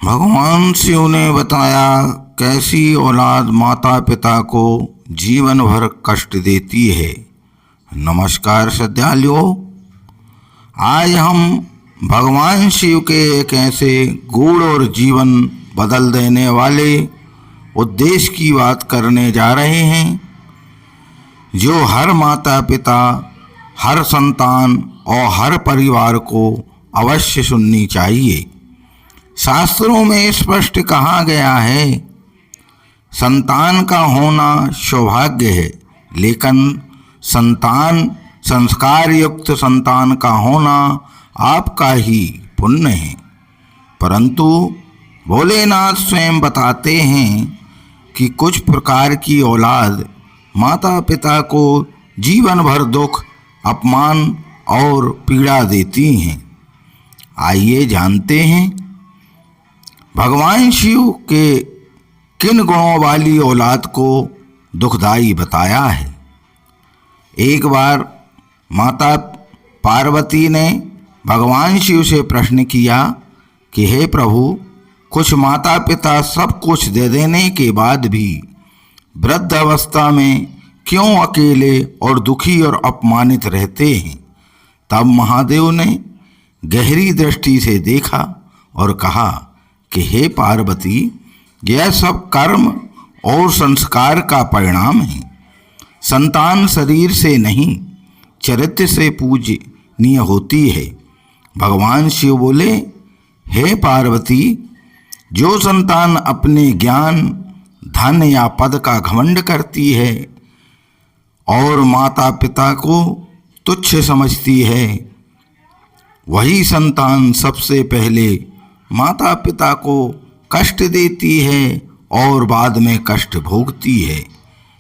भगवान शिव ने बताया कैसी औलाद माता पिता को जीवन भर कष्ट देती है। नमस्कार श्रद्धालुओं, आज हम भगवान शिव के एक ऐसे गूढ़ और जीवन बदल देने वाले उद्देश्य की बात करने जा रहे हैं जो हर माता पिता, हर संतान और हर परिवार को अवश्य सुननी चाहिए। शास्त्रों में स्पष्ट कहा गया है, संतान का होना सौभाग्य है, लेकिन संस्कार युक्त संतान का होना आपका ही पुण्य है। परंतु भोलेनाथ स्वयं बताते हैं कि कुछ प्रकार की औलाद माता पिता को जीवन भर दुख, अपमान और पीड़ा देती हैं। आइए जानते हैं भगवान शिव के किन गुणों वाली औलाद को दुखदाई बताया है। एक बार माता पार्वती ने भगवान शिव से प्रश्न किया कि हे प्रभु, कुछ माता पिता सब कुछ दे देने के बाद भी वृद्ध अवस्था में क्यों अकेले और दुखी और अपमानित रहते हैं। तब महादेव ने गहरी दृष्टि से देखा और कहा कि हे पार्वती, यह सब कर्म और संस्कार का परिणाम है। संतान शरीर से नहीं, चरित्र से पूजनीय होती है। भगवान शिव बोले, हे पार्वती, जो संतान अपने ज्ञान, धन या पद का घमंड करती है और माता पिता को तुच्छ समझती है, वही संतान सबसे पहले माता पिता को कष्ट देती है और बाद में कष्ट भोगती है।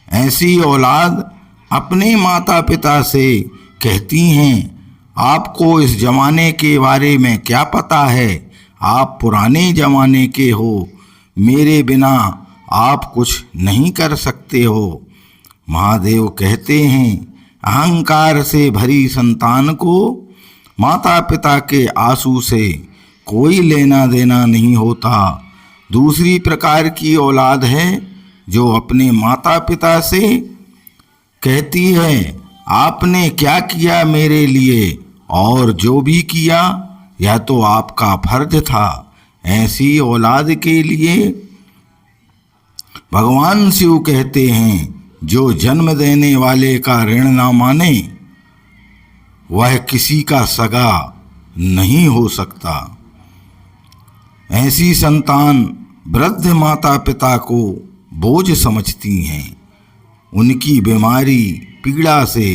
ऐसी औलाद अपने माता पिता से कहती हैं, आपको इस जमाने के बारे में क्या पता है, आप पुराने जमाने के हो, मेरे बिना आप कुछ नहीं कर सकते हो। महादेव कहते हैं, अहंकार से भरी संतान को माता पिता के आंसू से कोई लेना देना नहीं होता। दूसरी प्रकार की औलाद है जो अपने माता पिता से कहती है, आपने क्या किया मेरे लिए, और जो भी किया यह तो आपका फर्ज था। ऐसी औलाद के लिए भगवान शिव कहते हैं, जो जन्म देने वाले का ऋण ना माने वह किसी का सगा नहीं हो सकता। ऐसी संतान वृद्ध माता पिता को बोझ समझती हैं, उनकी बीमारी पीड़ा से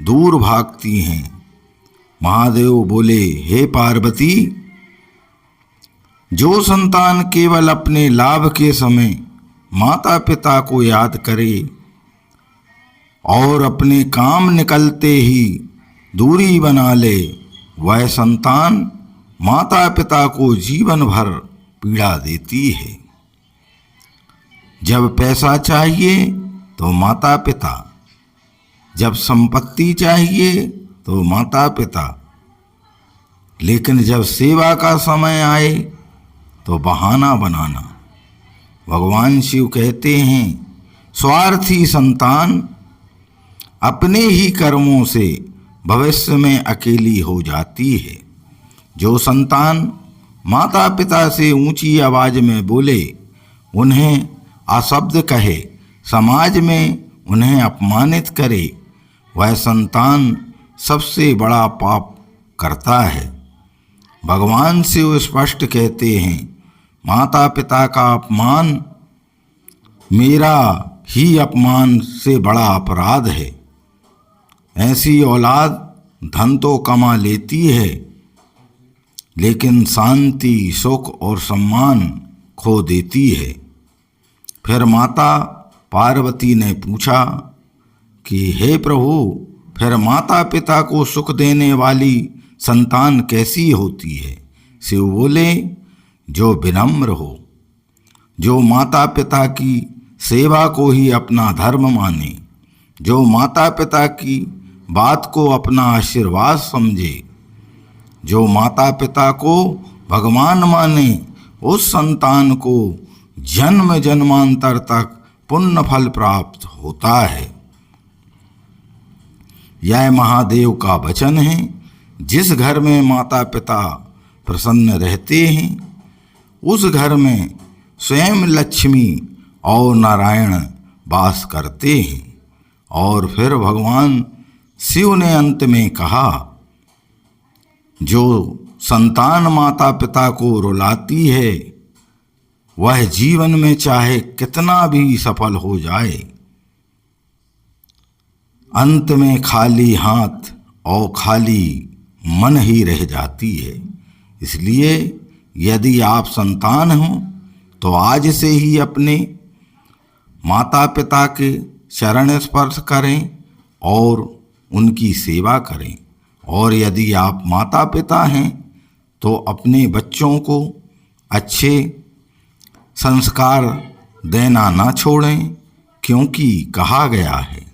दूर भागती हैं। महादेव बोले, हे पार्वती, जो संतान केवल अपने लाभ के समय माता पिता को याद करे और अपने काम निकलते ही दूरी बना ले, वह संतान माता पिता को जीवन भर पीड़ा देती है। जब पैसा चाहिए तो माता पिता, जब संपत्ति चाहिए तो माता पिता, लेकिन जब सेवा का समय आए तो बहाना बनाना। भगवान शिव कहते हैं, स्वार्थी संतान अपने ही कर्मों से भविष्य में अकेली हो जाती है। जो संतान माता पिता से ऊंची आवाज में बोले, उन्हें अशब्द कहे, समाज में उन्हें अपमानित करे, वह संतान सबसे बड़ा पाप करता है। भगवान शिव स्पष्ट कहते हैं, माता पिता का अपमान मेरा ही अपमान से बड़ा अपराध है। ऐसी औलाद धन तो कमा लेती है, लेकिन शांति, सुख और सम्मान खो देती है। फिर माता पार्वती ने पूछा कि हे प्रभु, फिर माता पिता को सुख देने वाली संतान कैसी होती है। शिव बोले, जो विनम्र हो, जो माता पिता की सेवा को ही अपना धर्म माने, जो माता पिता की बात को अपना आशीर्वाद समझे, जो माता पिता को भगवान माने उस संतान को जन्म जन्मांतर तक पुण्य फल प्राप्त होता है। यह महादेव का वचन है। जिस घर में माता पिता प्रसन्न रहते हैं उस घर में स्वयं लक्ष्मी और नारायण वास करते हैं। और फिर भगवान शिव ने अंत में कहा, जो संतान माता पिता को रुलाती है वह जीवन में चाहे कितना भी सफल हो जाए, अंत में खाली हाथ और खाली मन ही रह जाती है। इसलिए यदि आप संतान हो तो आज से ही अपने माता पिता के चरण स्पर्श करें और उनकी सेवा करें। और यदि आप माता पिता हैं तो अपने बच्चों को अच्छे संस्कार देना ना छोड़ें, क्योंकि कहा गया है,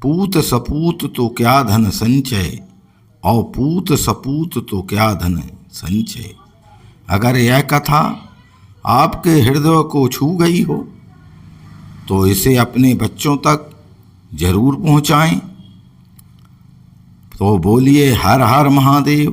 पूत सपूत तो क्या धन संचय और पूत सपूत तो क्या धन संचय। अगर यह कथा आपके हृदय को छू गई हो तो इसे अपने बच्चों तक जरूर पहुंचाएं। तो बोलिए हर हर महादेव।